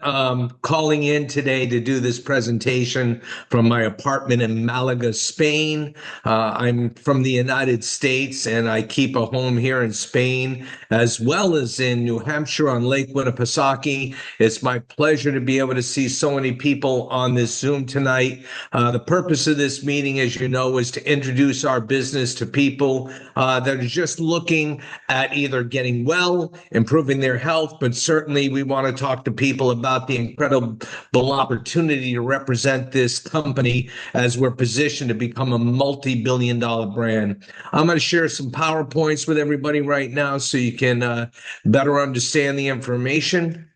Calling in today to do this presentation from my apartment in Malaga, Spain. I'm from the United States and I keep a home here in Spain as well as in New Hampshire on Lake Winnipesaukee. It's my pleasure to be able to see so many people on this Zoom tonight. The purpose of this meeting, as you know, is to introduce our business to people that are just looking at either getting well, improving their health, but certainly we want to talk to people about the incredible opportunity to represent this company as we're positioned to become a multi-billion dollar brand. I'm going to share some PowerPoints with everybody right now so you can better understand the information.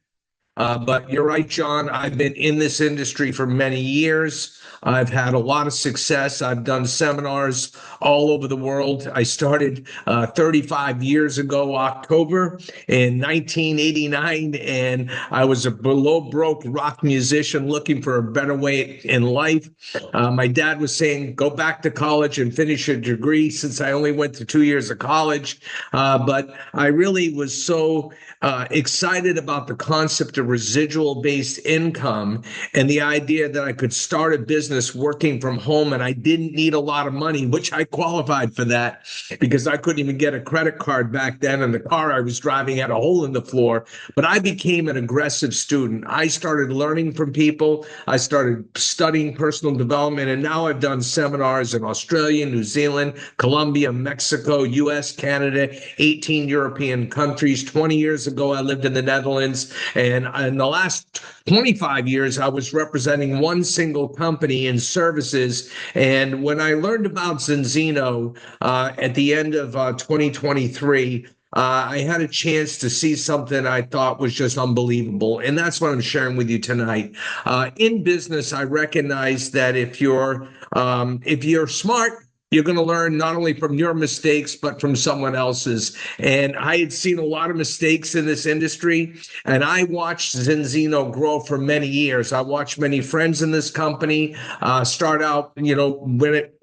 But you're right, John. I've been in this industry for many years. I've had a lot of success. I've done seminars all over the world. I started 35 years ago, October in 1989, and I was a below broke rock musician looking for a better way in life. My dad was saying, go back to college and finish your degree since I only went to 2 years of college. But I really was so excited about the concept of residual based income and the idea that I could start a business working from home and I didn't need a lot of money, which I qualified for that because I couldn't even get a credit card back then. And the car I was driving had a hole in the floor. But I became an aggressive student. I started learning from people. I started studying personal development. And now I've done seminars in Australia, New Zealand, Colombia, Mexico, US, Canada, 18 European countries. 20 years ago, I lived in the Netherlands. And in the last 25 years, I was representing one single company in services. And when I learned about Zinzino at the end of 2023, I had a chance to see something I thought was just unbelievable. And that's what I'm sharing with you tonight. In business, I recognize that if you're smart, you're going to learn not only from your mistakes, but from someone else's. And I had seen a lot of mistakes in this industry, and I watched Zinzino grow for many years. I watched many friends in this company start out, when it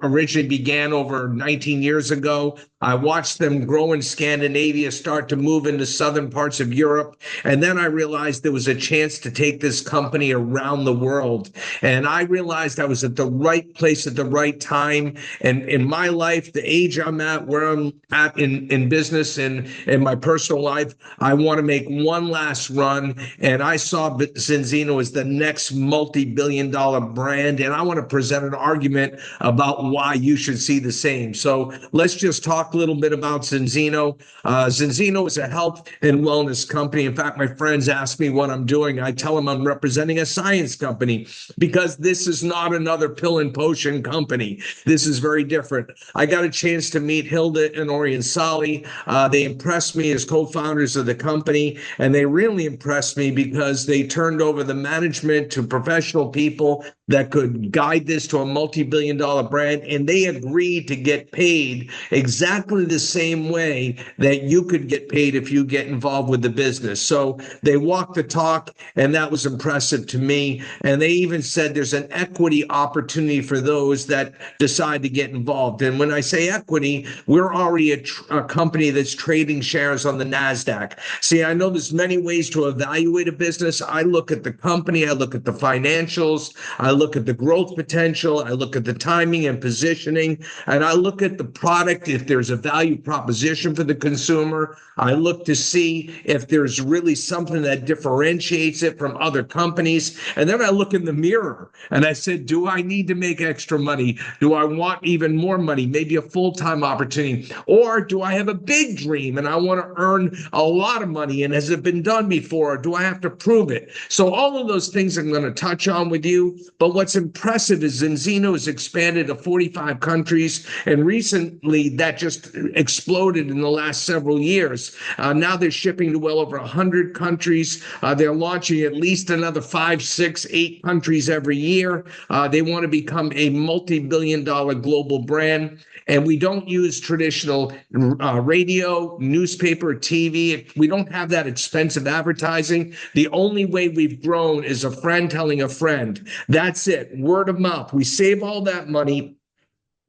originally began over 19 years ago. I watched them grow in Scandinavia, start to move into southern parts of Europe. And then I realized there was a chance to take this company around the world. And I realized I was at the right place at the right time. And in my life, the age I'm at, where I'm at in business and in my personal life, I want to make one last run. And I saw Zinzino as the next multi-billion dollar brand. And I want to present an argument about why you should see the same. So let's just talk a little bit about Zinzino. Zinzino is a health and wellness company. In fact, my friends ask me what I'm doing. I tell them I'm representing a science company because this is not another pill and potion company. This is very different. I got a chance to meet Hilda and Orion Sali. They impressed me as co-founders of the company, and they really impressed me because they turned over the management to professional people that could guide this to a multi-billion dollar brand, and they agreed to get paid exactly the same way that you could get paid if you get involved with the business. So they walked the talk, and that was impressive to me. And they even said there's an equity opportunity for those that decide to get involved. And when I say equity, we're already a company that's trading shares on the NASDAQ. See, I know there's many ways to evaluate a business. I look at the company, I look at the financials, I look at the growth potential, I look at the timing and positioning, and I look at the product, if there's a value proposition for the consumer. I look to see if there's really something that differentiates it from other companies. And then I look in the mirror and I said, do I need to make extra money? Do I want even more money, maybe a full-time opportunity? Or do I have a big dream and I want to earn a lot of money? And has it been done before? Or do I have to prove it? So all of those things I'm going to touch on with you. But what's impressive is Zinzino has expanded to 45 countries. And recently that just exploded in the last several years. Now they're shipping to well over 100 countries. They're launching at least another 5, 6, 8 countries every year. They want to become a multi-billion dollar global brand. And we don't use traditional radio, newspaper, TV. We don't have that expensive advertising. The only way we've grown is a friend telling a friend. That's it. Word of mouth. We save all that money.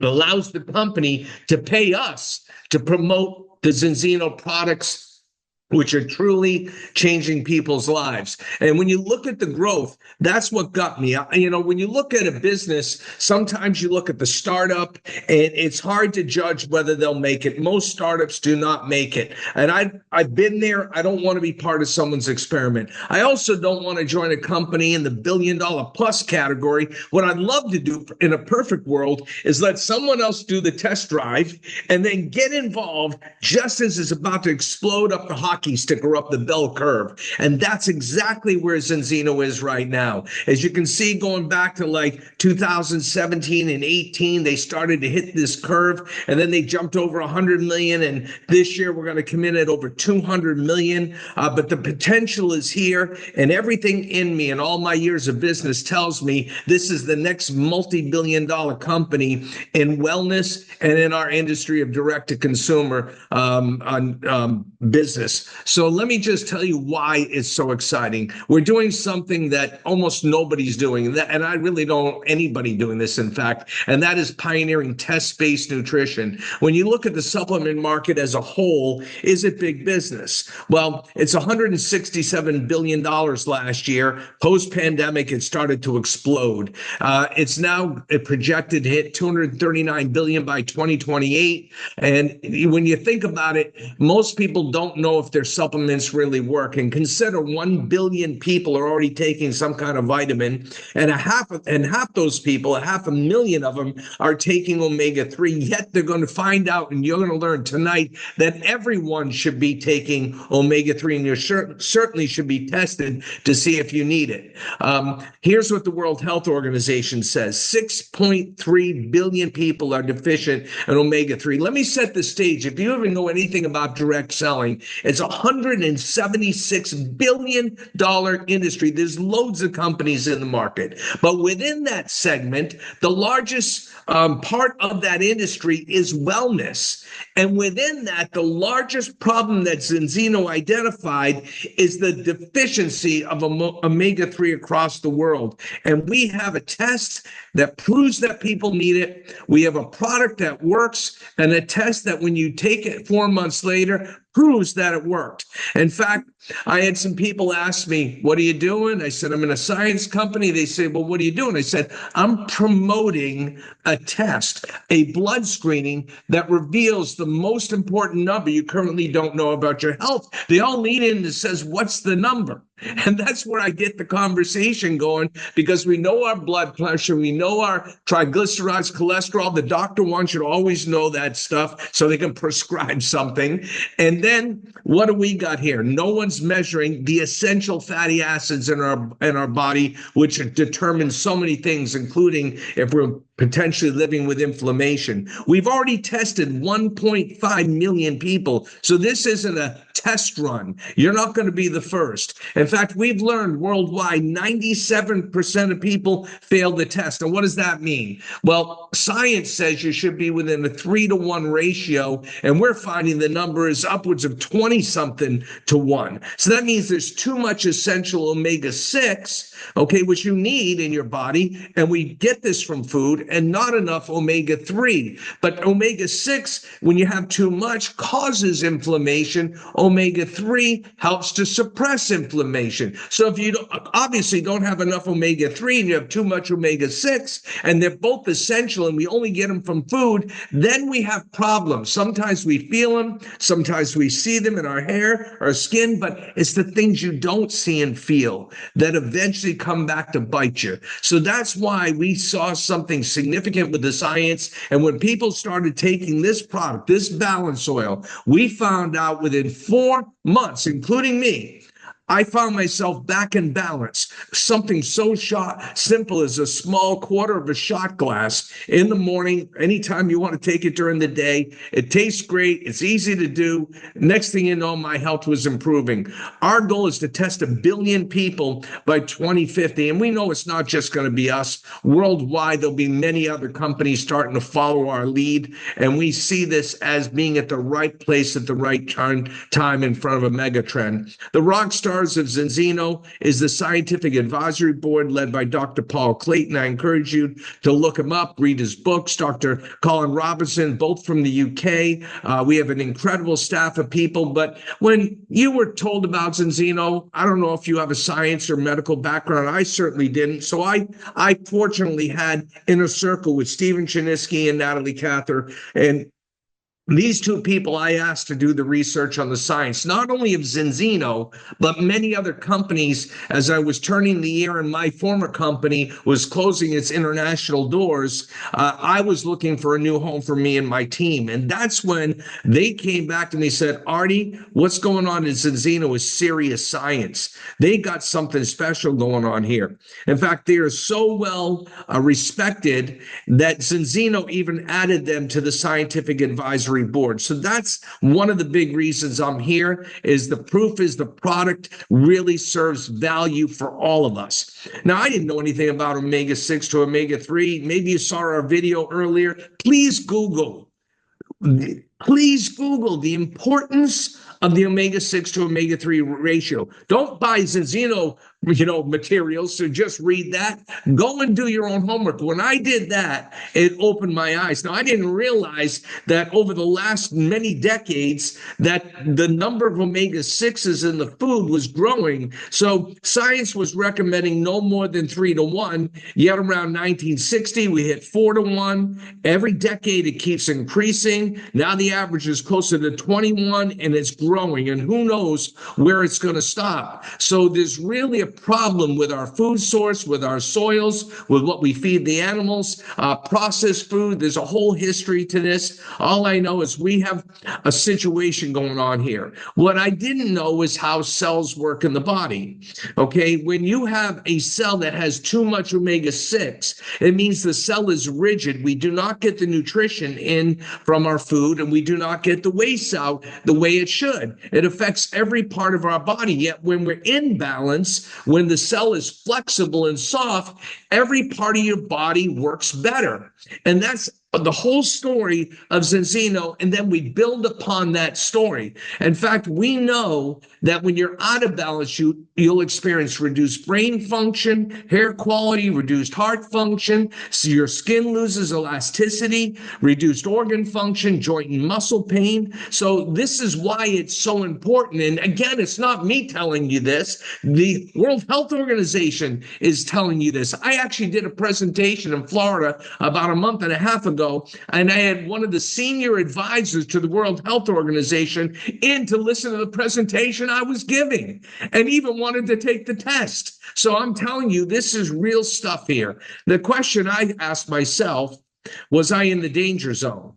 It allows the company to pay us to promote the Zinzino products which are truly changing people's lives. And when you look at the growth, that's what got me. When you look at a business, sometimes you look at the startup and it's hard to judge whether they'll make it. Most startups do not make it. And I've been there. I don't want to be part of someone's experiment. I also don't want to join a company in the $1 billion plus category. What I'd love to do in a perfect world is let someone else do the test drive and then get involved just as it's about to explode up the hockey stick or up the bell curve. And that's exactly where Zinzino is right now. As you can see, going back to like 2017 and 18, they started to hit this curve and then they jumped over 100 million. And this year we're going to come in at over 200 million. But the potential is here, and everything in me and all my years of business tells me this is the next multi-billion-dollar company in wellness and in our industry of direct-to-consumer business. So let me just tell you why it's so exciting. We're doing something that almost nobody's doing, and I really don't know anybody doing this, in fact, and that is pioneering test-based nutrition. When you look at the supplement market as a whole, is it big business? Well, it's $167 billion last year. Post-pandemic, it started to explode. It's now projected to hit $239 billion by 2028. And when you think about it, most people don't know if their supplements really work. And consider 1 billion people are already taking some kind of vitamin, and half those people, 500,000 of them, are taking omega-3. Yet they're going to find out, and you're going to learn tonight, that everyone should be taking omega-3, and you certainly should be tested to see if you need it. Here's what the World Health Organization says: 6.3 billion people are deficient in omega-3. Let me set the stage. If you even know anything about direct selling, it's a $176 billion industry. There's loads of companies in the market. But within that segment, the largest part of that industry is wellness. And within that, the largest problem that Zinzino identified is the deficiency of omega-3 across the world. And we have a test that proves that people need it. We have a product that works, and a test that when you take it 4 months later, proves that it worked. In fact, I had some people ask me, what are you doing? I said, I'm in a science company. They say, well, what are you doing? I said, I'm promoting a test, a blood screening that reveals the most important number you currently don't know about your health. They all lean in and says, what's the number? And that's where I get the conversation going, because we know our blood pressure, we know our triglycerides, cholesterol. The doctor wants you to always know that stuff so they can prescribe something. And then what do we got here? No one's measuring the essential fatty acids in our body, which determine so many things, including if we're potentially living with inflammation. We've already tested 1.5 million people. So this isn't a test run. You're not going to be the first. In fact, we've learned worldwide 97% of people fail the test. And what does that mean? Well, science says you should be within a 3-to-1 ratio, and we're finding the number is upwards of 20-something to 1. So that means there's too much essential omega-6, okay, which you need in your body, and we get this from food, and not enough omega-3. But omega-6, when you have too much, causes inflammation. Omega-3 helps to suppress inflammation. So if you obviously don't have enough omega-3 and you have too much omega-6, and they're both essential and we only get them from food, then we have problems. Sometimes we feel them, sometimes we see them in our hair, our skin, but it's the things you don't see and feel that eventually come back to bite you. So that's why we saw something significant with the science. And when people started taking this product, this balance oil, we found out within 4 months, including me, I found myself back in balance. Something so simple as a small quarter of a shot glass in the morning, anytime you want to take it during the day. It tastes great. It's easy to do. Next thing you know, my health was improving. Our goal is to test 1 billion people by 2050. And we know it's not just going to be us. Worldwide, there'll be many other companies starting to follow our lead. And we see this as being at the right place at the right time in front of a mega trend. The rock star stars of Zinzino is the Scientific Advisory Board led by Dr. Paul Clayton. I encourage you to look him up, read his books. Dr. Colin Robinson, both from the UK. We have an incredible staff of people. But when you were told about Zinzino, I don't know if you have a science or medical background. I certainly didn't. So I fortunately had Inner Circle with Stephen Chiniski and Natalie Cather. And these two people I asked to do the research on the science, not only of Zinzino, but many other companies. As I was turning the year and my former company was closing its international doors, I was looking for a new home for me and my team. And that's when they came back and they said, Artie, what's going on in Zinzino is serious science. They got something special going on here. In fact, they are so well respected that Zinzino even added them to the Scientific Advisory Board. So that's one of the big reasons I'm here, is the proof is the product really serves value for all of us. Now, I didn't know anything about omega-6 to omega-3. Maybe you saw our video earlier. Please Google the importance of the omega-6 to omega-3 ratio. Don't buy Zinzino, materials, so just read that. Go and do your own homework. When I did that, it opened my eyes. Now, I didn't realize that over the last many decades that the number of omega-6s in the food was growing. So science was recommending no more than 3 to 1. Yet around 1960, we hit 4 to 1. Every decade, it keeps increasing. Now the average is closer to 21, and it's growing. And who knows where it's going to stop. So there's really a problem with our food source, with our soils, with what we feed the animals, processed food. There's a whole history to this. All I know is we have a situation going on here. What I didn't know is how cells work in the body. Okay, when you have a cell that has too much omega-6, it means the cell is rigid. We do not get the nutrition in from our food, and we do not get the waste out the way it should. It affects every part of our body. Yet when we're in balance, when the cell is flexible and soft, every part of your body works better. And that's the whole story of Zinzino, and then we build upon that story. In fact, we know that when you're out of balance, you'll experience reduced brain function, hair quality, reduced heart function, so your skin loses elasticity, reduced organ function, joint and muscle pain. So this is why it's so important. And again, it's not me telling you this. The World Health Organization is telling you this. I actually did a presentation in Florida about a month and a half ago, and I had one of the senior advisors to the World Health Organization in to listen to the presentation I was giving, and even wanted to take the test. So I'm telling you, this is real stuff here. The question I asked myself, was I in the danger zone?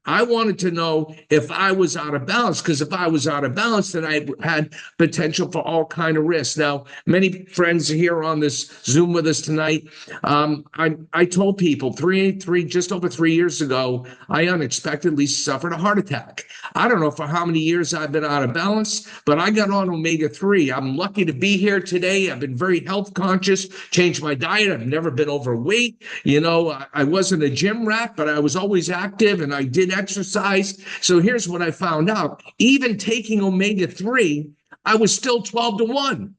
I wanted to know if I was out of balance, because if I was out of balance, then I had potential for all kind of risks. Now, many friends here on this Zoom with us tonight. I told people just over 3 years ago, I unexpectedly suffered a heart attack. I don't know for how many years I've been out of balance, but I got on omega-3. I'm lucky to be here today. I've been very health conscious, changed my diet. I've never been overweight. I wasn't a gym rat, but I was always active, and I did exercise. So here's what I found out. Even taking omega-3, I was still 12 to 1.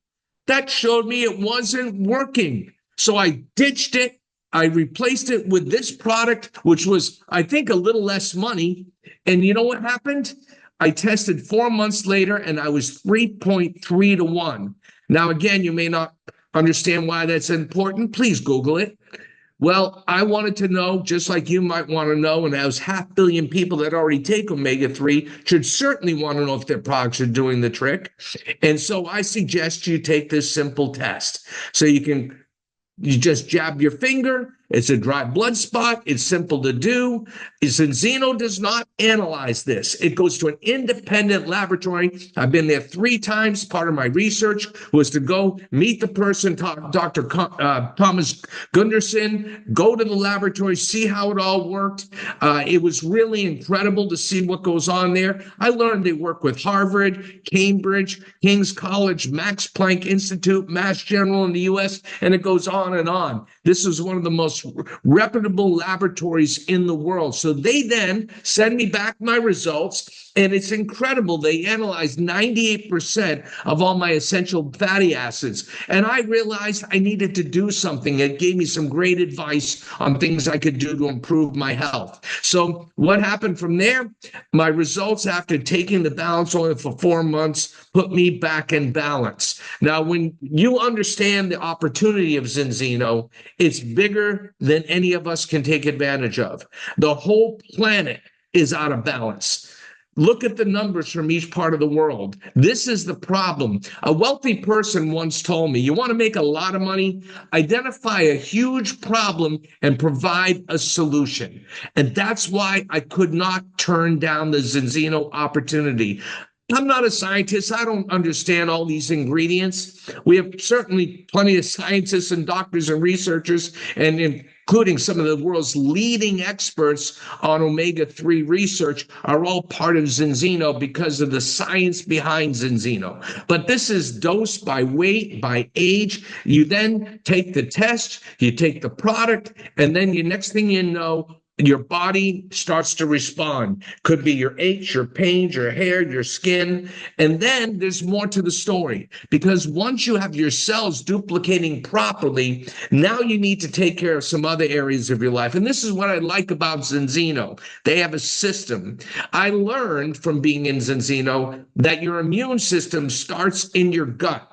That showed me it wasn't working. So I ditched it. I replaced it with this product, which was, I think, a little less money. And you know what happened? I tested 4 months later, and I was 3.3 to 1. Now, again, you may not understand why that's important. Please Google it. Well, I wanted to know, just like you might want to know, and those 500 million people that already take omega-3 should certainly want to know if their products are doing the trick. And so I suggest you take this simple test. So you just jab your finger. It's a dry blood spot. It's simple to do. Zinzino does not analyze this. It goes to an independent laboratory. I've been there 3 times. Part of my research was to go meet the person, Dr. Thomas Gunderson, go to the laboratory, see how it all worked. It was really incredible to see what goes on there. I learned they work with Harvard, Cambridge, King's College, Max Planck Institute, Mass General in the U.S., and it goes on and on. This is one of the most most reputable laboratories in the world. So they then send me back my results, and it's incredible. They analyzed 98% of all my essential fatty acids. And I realized I needed to do something. It gave me some great advice on things I could do to improve my health. So what happened from there? My results after taking the balance oil for 4 months put me back in balance. Now, when you understand the opportunity of Zinzino, it's bigger than any of us can take advantage of. The whole planet is out of balance. Look at the numbers from each part of the world. This is the problem. A wealthy person once told me, you want to make a lot of money? Identify a huge problem and provide a solution. And that's why I could not turn down the Zinzino opportunity. I'm not a scientist. I don't understand all these ingredients. We have certainly plenty of scientists and doctors and researchers, and including some of the world's leading experts on omega-3 research, are all part of Zinzino because of the science behind Zinzino. But this is dosed by weight, by age. You then take the test, you take the product, and then the next thing you know, your body starts to respond. Could be your aches, your pains, your hair, your skin. And then there's more to the story, because once you have your cells duplicating properly, now you need to take care of some other areas of your life. And this is what I like about Zinzino. They have a system. I learned from being in Zinzino that your immune system starts in your gut.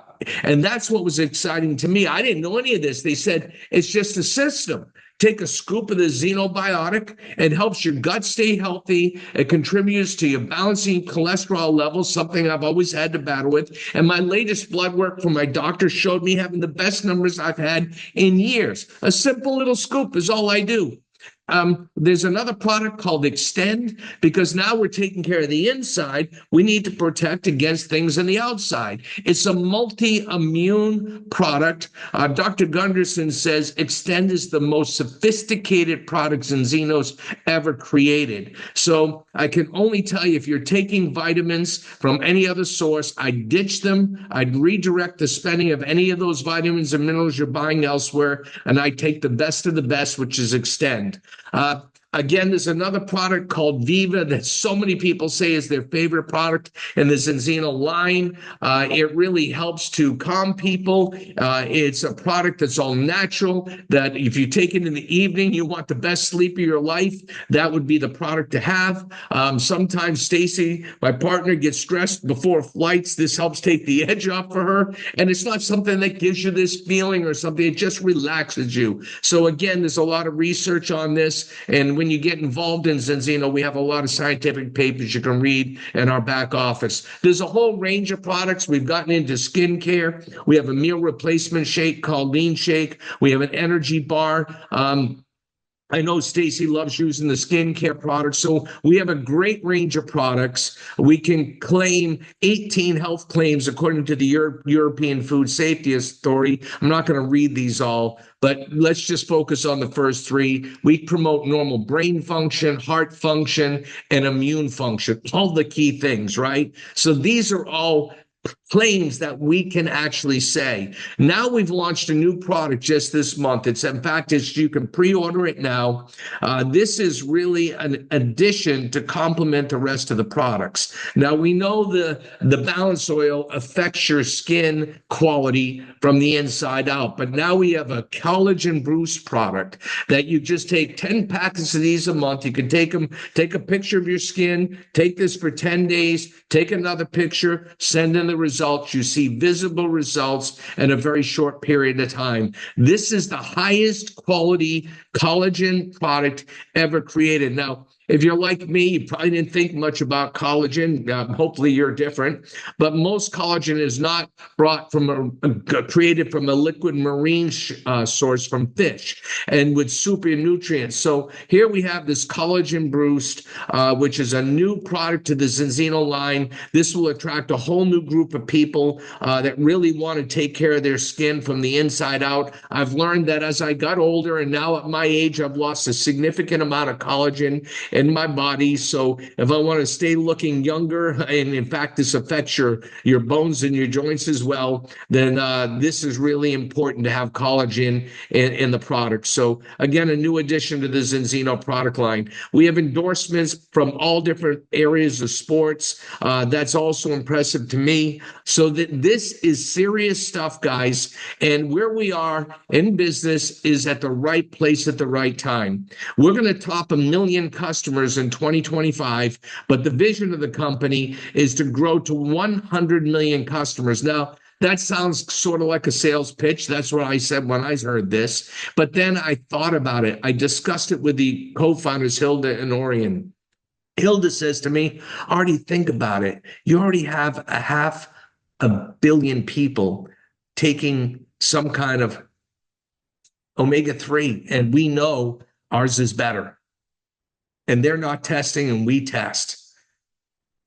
And that's what was exciting to me. I didn't know any of this. They said it's just a system. Take a scoop of the Xenobiotic. It helps your gut stay healthy. It contributes to your balancing cholesterol levels, something I've always had to battle with. And my latest blood work from my doctor showed me having the best numbers I've had in years. A simple little scoop is all I do. There's another product called Extend, because now we're taking care of the inside. We need to protect against things on the outside. It's a multi-immune product. Dr. Gunderson says Extend is the most sophisticated product Zinzino's ever created. So I can only tell you, if you're taking vitamins from any other source, I'd ditch them. I'd redirect the spending of any of those vitamins and minerals you're buying elsewhere, and I take the best of the best, which is Extend. Again, there's another product called Viva that so many people say is their favorite product in the Zinzino line. It really helps to calm people. It's a product that's all natural, that if you take it in the evening, you want the best sleep of your life, that would be the product to have. Sometimes Stacy, my partner, gets stressed before flights. This helps take the edge off for her. And it's not something that gives you this feeling or something. It just relaxes you. So again, there's a lot of research on this. And when you get involved in Zinzino, we have a lot of scientific papers you can read in our back office. There's a whole range of products. We've gotten into skincare. We have a meal replacement shake called Lean Shake. We have an energy bar. I know Stacy loves using the skincare products. So we have a great range of products. We can claim 18 health claims according to the European Food Safety Authority. I'm not going to read these all, but let's just focus on the first three. We promote normal brain function, heart function, and immune function, all the key things, right? So these are all claims that we can actually say. Now we've launched a new product just this month. You can pre-order it now. This is really an addition to complement the rest of the products. Now we know the balance oil affects your skin quality from the inside out, but now we have a collagen boost product that you just take 10 packets of these a month. You can take them, take a picture of your skin, take this for 10 days, take another picture, send in the results. You see visible results in a very short period of time. This is the highest quality collagen product ever created. Now, if you're like me, you probably didn't think much about collagen. Hopefully you're different. But most collagen is not brought from created from a liquid marine source from fish and with super nutrients. So here we have this collagen boost, which is a new product to the Zinzino line. This will attract a whole new group of people that really want to take care of their skin from the inside out. I've learned that as I got older, and now at my age, I've lost a significant amount of collagen. in my body. So if I want to stay looking younger, and in fact, this affects your bones and your joints as well, then this is really important to have collagen in the product. So again, a new addition to the Zinzino product line. We have endorsements from all different areas of sports. That's also impressive to me. So that this is serious stuff, guys. And where we are in business is at the right place at the right time. We're going to top 1 million customers in 2025, but the vision of the company is to grow to 100 million customers. Now, that sounds sort of like a sales pitch. That's what I said when I heard this. But then I thought about it. I discussed it with the co-founders, Hilda and Orion. Hilda says to me, Artie, think about it. You already have 500 million people taking some kind of omega-3, and we know ours is better. And they're not testing, and we test.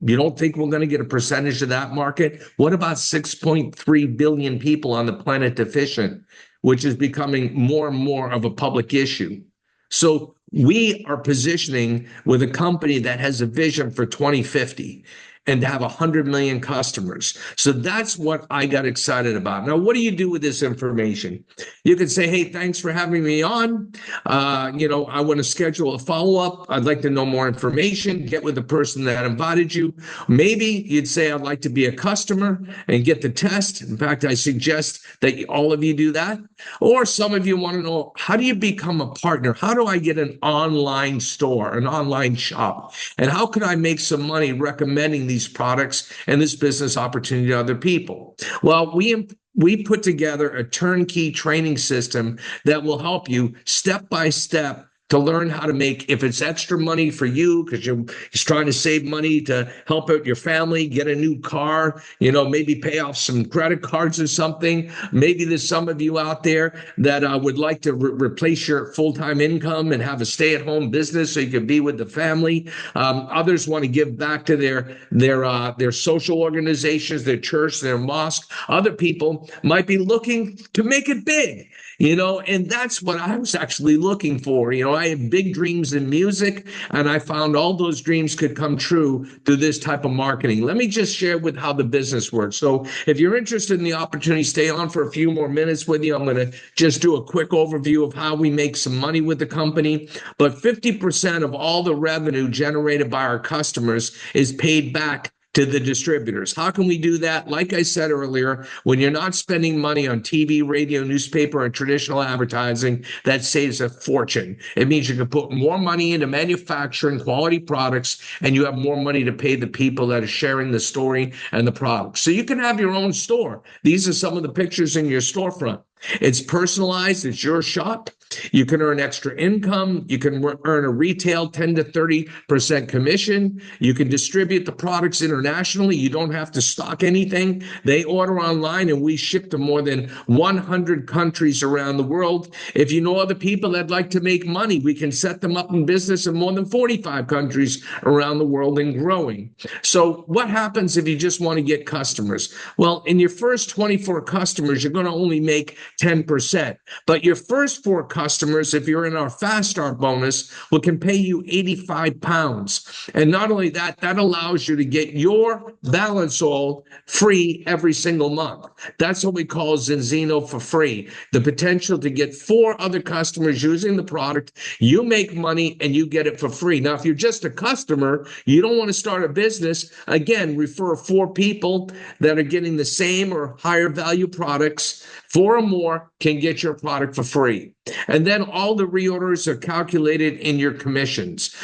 You don't think we're going to get a percentage of that market? What about 6.3 billion people on the planet deficient, which is becoming more and more of a public issue? So we are positioning with a company that has a vision for 2050 and to have 100 million customers. So that's what I got excited about. Now, what do you do with this information? You can say, hey, thanks for having me on. I want to schedule a follow-up. I'd like to know more information, get with the person that invited you. Maybe you'd say, I'd like to be a customer and get the test. In fact, I suggest that all of you do that. Or some of you want to know, how do you become a partner? How do I get an online store, an online shop? And how can I make some money recommending these products and this business opportunity to other people? Well, we put together a turnkey training system that will help you step by step to learn how to make, if it's extra money for you, because you're just trying to save money to help out your family, get a new car, maybe pay off some credit cards or something. Maybe there's some of you out there that would like to replace your full-time income and have a stay-at-home business so you can be with the family. Others want to give back to their social organizations, their church, their mosque. Other people might be looking to make it big. And that's what I was actually looking for. I had big dreams in music, and I found all those dreams could come true through this type of marketing. Let me just share with how the business works. So if you're interested in the opportunity, stay on for a few more minutes with you. I'm going to just do a quick overview of how we make some money with the company. But 50% of all the revenue generated by our customers is paid back to the distributors. How can we do that? Like I said earlier, when you're not spending money on TV, radio, newspaper, and traditional advertising, that saves a fortune. It means you can put more money into manufacturing quality products, and you have more money to pay the people that are sharing the story and the product. So you can have your own store. These are some of the pictures in your storefront. It's personalized. It's your shop. You can earn extra income. You can earn a retail 10 to 30% commission. You can distribute the products internationally. You don't have to stock anything. They order online, and we ship to more than 100 countries around the world. If you know other people that'd like to make money, we can set them up in business in more than 45 countries around the world and growing. So what happens if you just want to get customers? Well, in your first 24 customers, you're going to only make 10%. But your first 4 customers, if you're in our Fast Start bonus, we can pay you 85 pounds. And not only that, that allows you to get your balance oil free every single month. That's what we call Zinzino for free. The potential to get 4 other customers using the product, you make money and you get it for free. Now, if you're just a customer, you don't want to start a business, again, refer 4 people that are getting the same or higher value products. 4 or more can get your product for free. And then all the reorders are calculated in your commissions.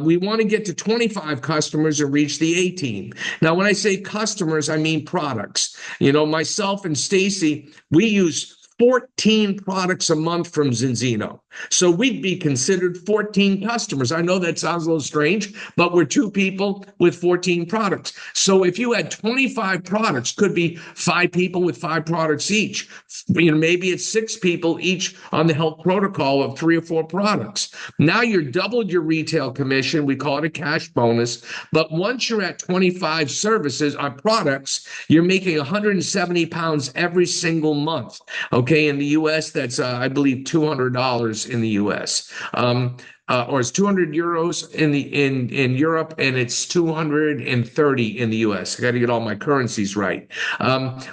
We want to get to 25 customers and reach the 18. Now, when I say customers, I mean products. Myself and Stacy, we use 14 products a month from Zinzino. So we'd be considered 14 customers. I know that sounds a little strange, but we're 2 people with 14 products. So if you had 25 products, could be 5 people with 5 products each. Maybe it's 6 people each on the health protocol of 3 or 4 products. Now you're doubled your retail commission. We call it a cash bonus. But once you're at 25 services on products, you're making 170 pounds every single month. Okay, in the U.S., that's, I believe, $200 in the U.S. or it's 200 euros in Europe, and it's 230 in the US. I got to get all my currencies right.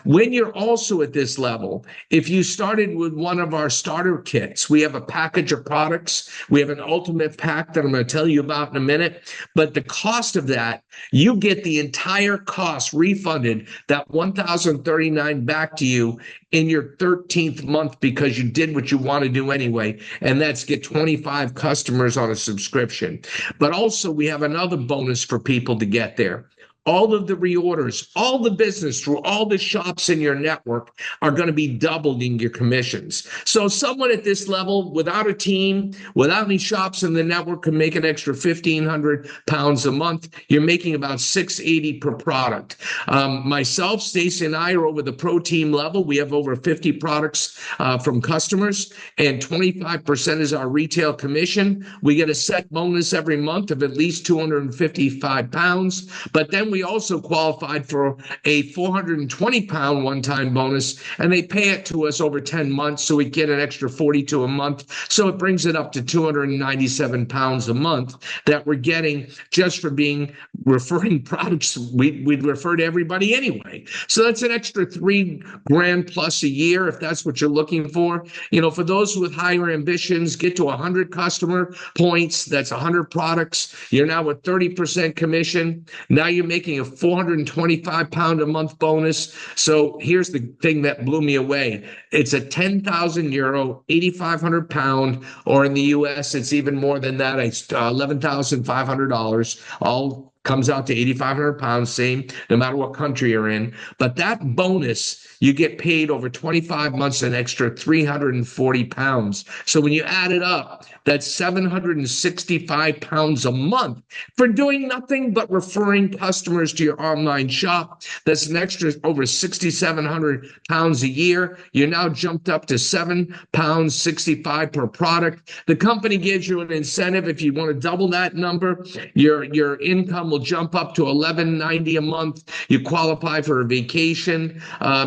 When you're also at this level, if you started with one of our starter kits, we have a package of products. We have an ultimate pack that I'm going to tell you about in a minute. But the cost of that, you get the entire cost refunded, that 1,039 back to you in your 13th month because you did what you want to do anyway. And that's get 25 customers on a subscription. But also, we have another bonus for people to get there. All of the reorders, all the business through all the shops in your network are going to be doubling your commissions. So someone at this level, without a team, without any shops in the network, can make an extra 1,500 pounds a month. You're making about 680 per product. Myself, Stacy, and I are over the pro team level. We have over 50 products from customers, and 25% is our retail commission. We get a set bonus every month of at least 255 pounds, but then we also qualified for a 420-pound one-time bonus, and they pay it to us over 10 months, so we get an extra 42 a month. So it brings it up to 297 pounds a month that we're getting just for being referring products. We'd refer to everybody anyway. So that's an extra $3,000 plus a year if that's what you're looking for. For those with higher ambitions, get to 100 customer points. That's 100 products. You're now at 30% commission. Now you're making a 425-pound a month bonus. So here's the thing that blew me away. It's a 10,000 euro, 8,500 pound, or in the US, it's even more than that. It's $11,500. All comes out to 8,500 pounds, same, no matter what country you're in. But that bonus, you get paid over 25 months an extra 340 pounds. So when you add it up, that's 765 pounds a month for doing nothing but referring customers to your online shop. That's an extra over 6,700 pounds a year. You're now jumped up to £7.65 per product. The company gives you an incentive. If you want to double that number, your income will jump up to $11.90 a month. You qualify for a vacation.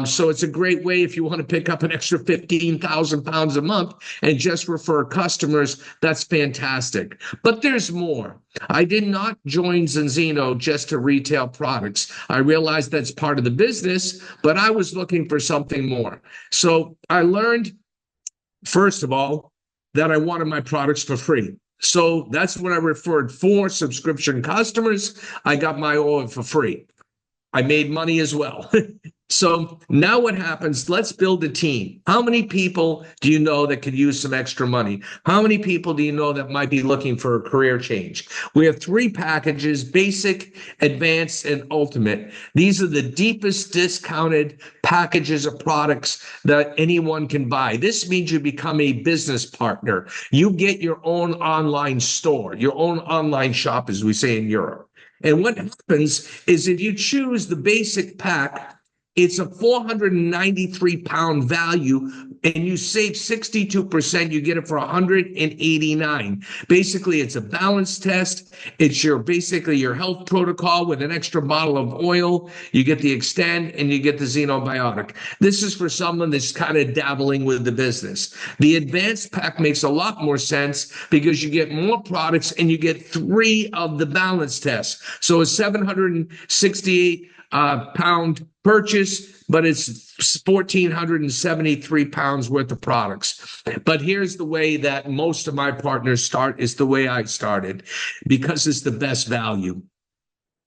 So it's a great way if you want to pick up an extra 15,000 pounds a month and just refer customers. That's fantastic. But there's more. I did not join Zinzino just to retail products. I realized that's part of the business, but I was looking for something more. So I learned, first of all, that I wanted my products for free. So that's what I referred for subscription customers. I got my oil for free. I made money as well. So now what happens? Let's build a team. How many people do you know that could use some extra money? How many people do you know that might be looking for a career change? We have 3 packages: basic, advanced, and ultimate. These are the deepest discounted packages of products that anyone can buy. This means you become a business partner. You get your own online store, your own online shop, as we say in Europe. And what happens is if you choose the basic pack, it's a 493-pound value, and you save 62%. You get it for 189. Basically, it's a balance test. It's basically your health protocol with an extra bottle of oil. You get the Extend, and you get the Xenobiotic. This is for someone that's kind of dabbling with the business. The advanced pack makes a lot more sense because you get more products, and you get 3 of the balance tests. So a 768 pound purchase, but it's 1,473 pounds worth of products. But here's the way that most of my partners start, is the way I started, because it's the best value.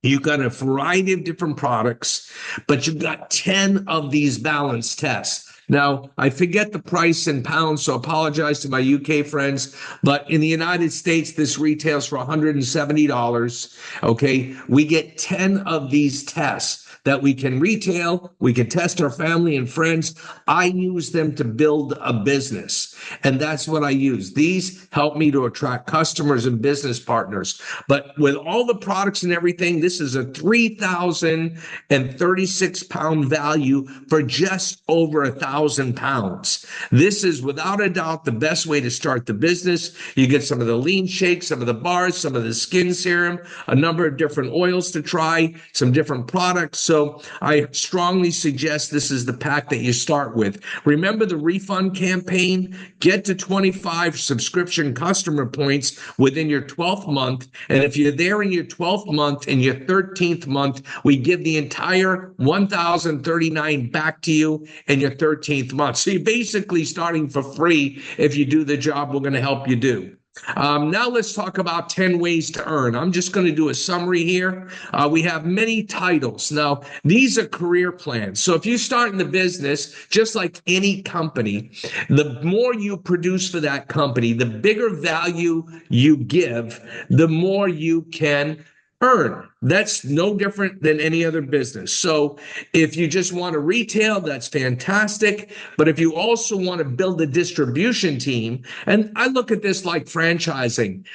You got a variety of different products, but you got 10 of these balance tests. Now, I forget the price in pounds, so apologize to my UK friends, but in the United States, this retails for $170. Okay, we get 10 of these tests that we can retail, we can test our family and friends. I use them to build a business, and that's what I use. These help me to attract customers and business partners. But with all the products and everything, this is a 3,036-pound value for just over 1,000 pounds. This is without a doubt the best way to start the business. You get some of the lean shakes, some of the bars, some of the skin serum, a number of different oils to try, some different products. So So I strongly suggest this is the pack that you start with. Remember the refund campaign? Get to 25 subscription customer points within your 12th month. And if you're there in your 12th month and your 13th month, we give the entire 1,039 back to you in your 13th month. So you're basically starting for free if you do the job we're going to help you do. Now let's talk about 10 ways to earn. I'm just going to do a summary here. We have many titles. Now, these are career plans. So if you start in the business, just like any company, the more you produce for that company, the bigger value you give, the more you can earn. That's no different than any other business. So if you just want to retail, that's fantastic. But if you also want to build a distribution team, and I look at this like franchising,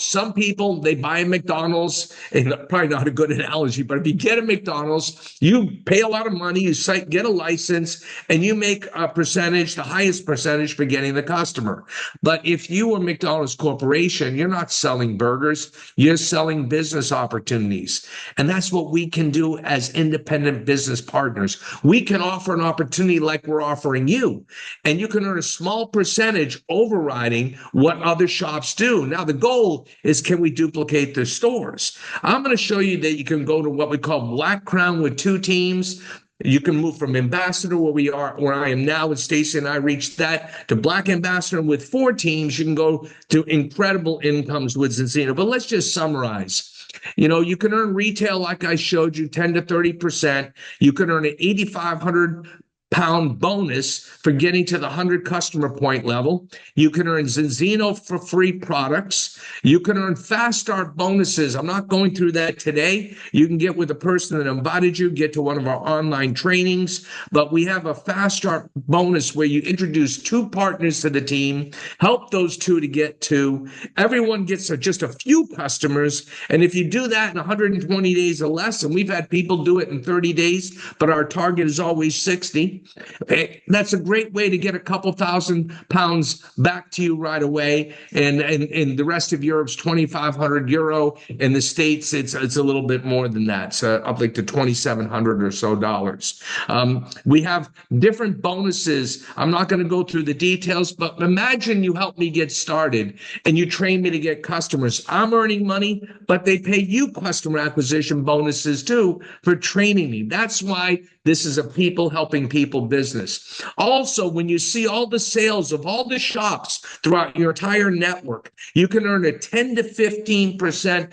some people, they buy a McDonald's, and probably not a good analogy, but if you get a McDonald's, you pay a lot of money, you get a license, and you make a percentage, the highest percentage for getting the customer. But if you are McDonald's Corporation, you're not selling burgers, you're selling business opportunities. And that's what we can do as independent business partners. We can offer an opportunity like we're offering you, and you can earn a small percentage overriding what other shops do. Now, the goal is, can we duplicate their stores? I'm going to show you that you can go to what we call Black Crown with 2 teams. You can move from ambassador where I am now, and Stacy and I reached that, to Black Ambassador with 4 teams. You can go to incredible incomes with Zinzino. But let's just summarize. You can earn retail, like I showed you, 10 to 30%. You can earn an 8,500 pound bonus for getting to the 100 customer point level. You can earn Zinzino for free products. You can earn fast start bonuses. I'm not going through that today. You can get with the person that invited you, get to one of our online trainings. But we have a fast start bonus where you introduce 2 partners to the team, help those 2 to get to. Everyone gets just a few customers. And if you do that in 120 days or less, and we've had people do it in 30 days, but our target is always 60. That's a great way to get a couple £1,000 back to you right away. And in the rest of Europe's €2,500. In the States, it's a little bit more than that. So up like to $2,700 or so dollars. We have different bonuses. I'm not going to go through the details, but imagine you help me get started and you train me to get customers. I'm earning money, but they pay you customer acquisition bonuses too for training me. That's why this is a people helping people business. Also, when you see all the sales of all the shops throughout your entire network, you can earn a 10 to 15%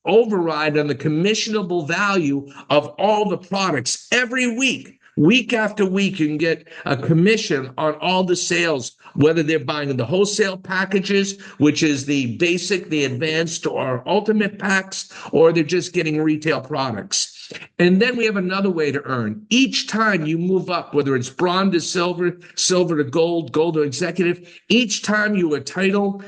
override on the commissionable value of all the products every week. Week after week, you can get a commission on all the sales, whether they're buying the wholesale packages, which is the basic, the advanced, or ultimate packs, or they're just getting retail products. And then we have another way to earn. Each time you move up, whether it's bronze to silver, silver to gold, gold to executive, each time you a title,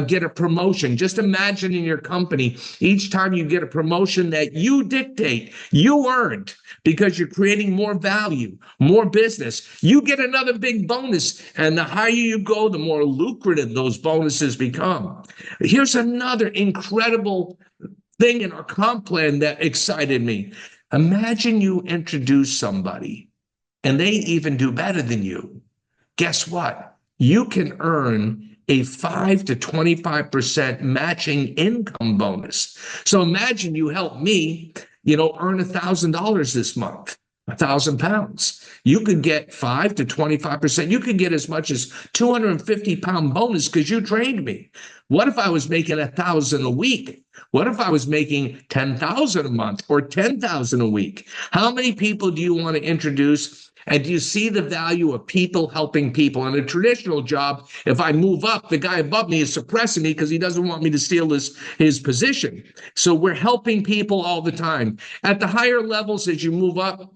get a promotion. Just imagine in your company, each time you get a promotion that you dictate, you earned, because you're creating more value, more business, you get another big bonus. And the higher you go, the more lucrative those bonuses become. Here's another incredible thing in our comp plan that excited me. Imagine you introduce somebody and they even do better than you. Guess what? You can earn a 5 to 25% matching income bonus. So imagine you help me, earn $1,000 this month, £1,000. You could get 5 to 25%. You could get as much as 250-pound bonus because you trained me. What if I was making $1,000 a week? What if I was making $10,000 a month or $10,000 a week? How many people do you want to introduce? And do you see the value of people helping people? In a traditional job, if I move up, the guy above me is suppressing me because he doesn't want me to steal his position. So we're helping people all the time. At the higher levels, as you move up,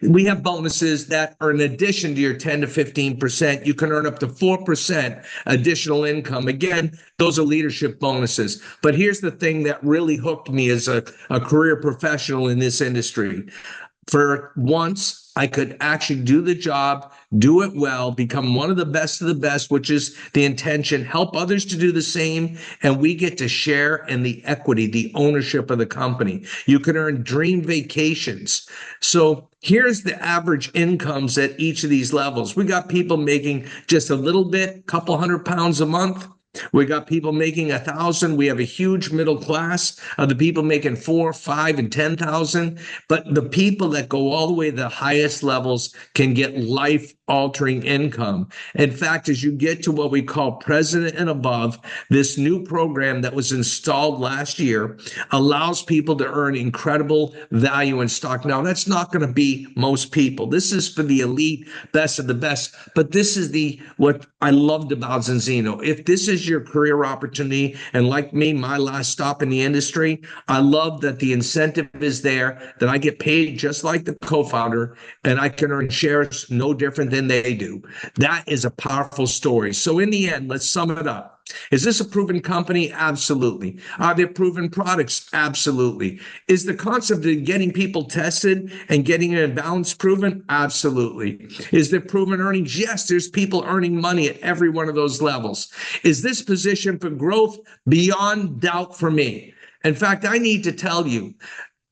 we have bonuses that are in addition to your 10 to 15%. You can earn up to 4% additional income. Again, those are leadership bonuses. But here's the thing that really hooked me as a career professional in this industry. For once, I could actually do the job, do it well, become one of the best, which is the intention, help others to do the same, and we get to share in the equity, the ownership of the company. You can earn dream vacations. So here's the average incomes at each of these levels. We got people making just a little bit, couple £100 a month. We got people making 1,000. We have a huge middle class of the people making 4, 5, and 10,000. But the people that go all the way to the highest levels can get life-altering income. In fact, as you get to what we call president and above, this new program that was installed last year allows people to earn incredible value in stock. Now, that's not going to be most people. This is for the elite, best of the best. But this is what I loved about Zinzino. If this is your career opportunity, and like me, my last stop in the industry, I love that the incentive is there, that I get paid just like the co-founder, and I can earn shares no different than they do. That is a powerful story. So in the end, let's sum it up. Is this a proven company? Absolutely. Are there proven products? Absolutely. Is the concept of getting people tested and getting an imbalance proven? Absolutely. Is there proven earnings? Yes, there's people earning money at every one of those levels. Is this position for growth? Beyond doubt for me. In fact, I need to tell you,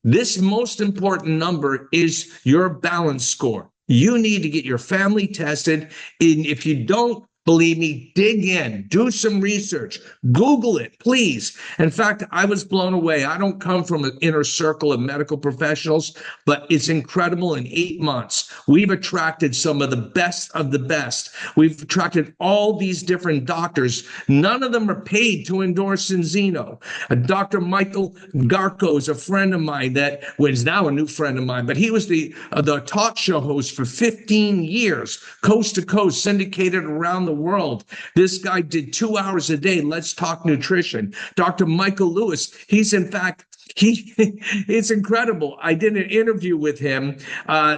this most important number is your balance score. You need to get your family tested. And if you don't, believe me, dig in, do some research, Google it, please. In fact, I was blown away. I don't come from an inner circle of medical professionals, but it's incredible. In 8 months, we've attracted some of the best of the best. We've attracted all these different doctors. None of them are paid to endorse Zinzino. Dr. Michael Garko is a friend of mine that was now a new friend of mine, but he was the talk show host for 15 years, coast to coast, syndicated around the world. This guy did 2 hours a day. Let's talk nutrition. Dr. Michael Lewis, he's in fact, it's incredible. I did an interview with him.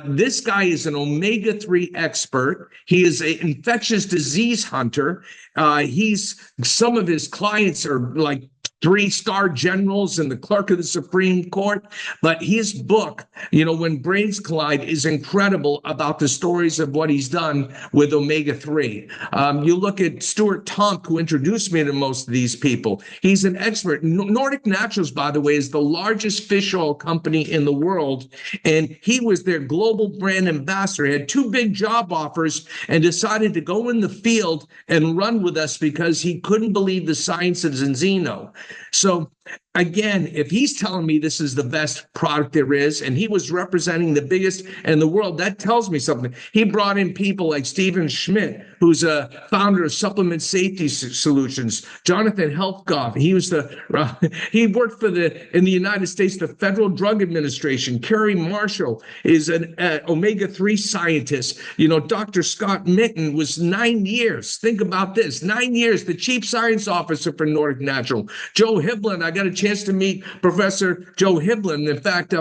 This guy is an omega-3 expert. He is an infectious disease hunter. Some of his clients are like 3-star generals and the clerk of the Supreme Court. But his book, When Brains Collide, is incredible about the stories of what he's done with omega-3. You look at Stuart Tonk, who introduced me to most of these people. He's an expert. Nordic Naturals, by the way, is the largest fish oil company in the world. And he was their global brand ambassador. He had 2 big job offers and decided to go in the field and run with us because he couldn't believe the science of Zinzino. So again, if he's telling me this is the best product there is, and he was representing the biggest in the world, that tells me something. He brought in people like Stephen Schmidt, who's a founder of Supplement Safety Solutions, Jonathan Helfgoff. He worked in the United States, the Federal Drug Administration. Kerry Marshall is an omega-3 scientist. Dr. Scott Mitten was 9 years. Think about this, 9 years, the chief science officer for Nordic Natural. Joe Hiblin, I got a chance to meet Professor Joe Hiblin. In fact,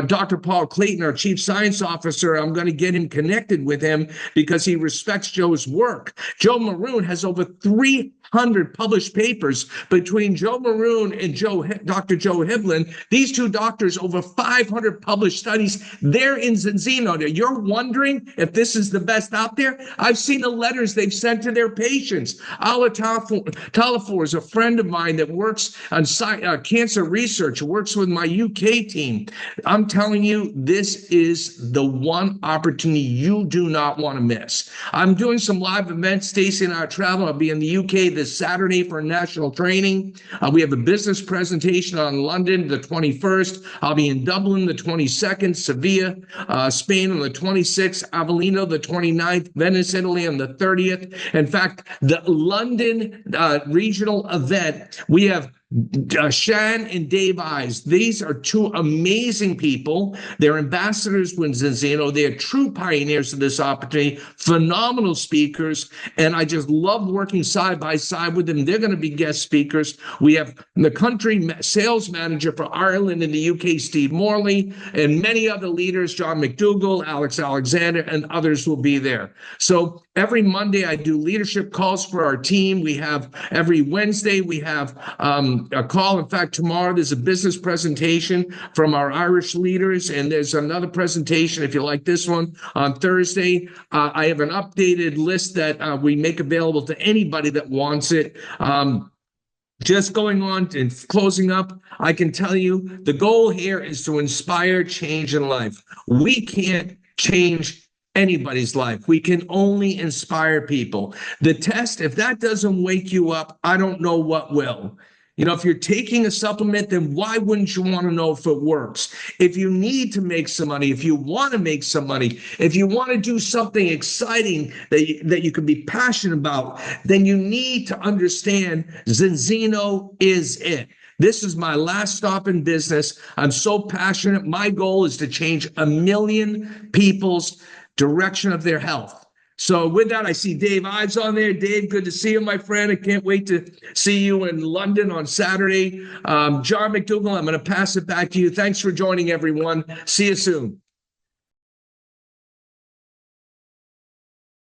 Dr. Paul Clayton, our chief science officer, I'm going to get him connected with him because he respects Joe's work. Joe Maroon has over 300 published papers between Joe Maroon and Dr. Joe Hiblin. These 2 doctors, over 500 published studies. They're in Zinzino. You're wondering if this is the best out there? I've seen the letters they've sent to their patients. Ala Talafor is a friend of mine that works on cancer research, works with my UK team. I'm telling you, this is the one opportunity you do not want to miss. I'm doing some live events. Stacey and I are traveling. I'll be in the UK this Saturday for a national training. We have a business presentation on London the 21st. I'll be in Dublin the 22nd, Sevilla, Spain on the 26th, Avellino the 29th, Venice, Italy on the 30th. In fact, the London regional event, we have Shan and Dave Eyes. These are 2 amazing people. They're ambassadors with Zinzino. They're true pioneers of this opportunity, phenomenal speakers, and I just love working side by side with them. They're going to be guest speakers. We have the country sales manager for Ireland and the UK, Steve Morley, and many other leaders, John McDougall, Alex Alexander, and others will be there. So every Monday I do leadership calls for our team. We have every Wednesday we have a call. In fact, tomorrow there's a business presentation from our Irish leaders, and there's another presentation, if you like this one, on Thursday. I have an updated list that we make available to anybody that wants it. Just going on and closing up, I can tell you the goal here is to inspire change in life. We can't change anybody's life. We can only inspire people. The test, if that doesn't wake you up, I don't know what will. You know, if you're taking a supplement, then why wouldn't you want to know if it works? If you need to make some money, if you want to make some money, if you want to do something exciting that you can be passionate about, then you need to understand Zinzino is it. This is my last stop in business. I'm so passionate. My goal is to change 1 million people's direction of their health. So with that, I see Dave Ives on there. Dave, good to see you, my friend. I can't wait to see you in London on Saturday. John McDougall, I'm going to pass it back to you. Thanks for joining, everyone. See you soon.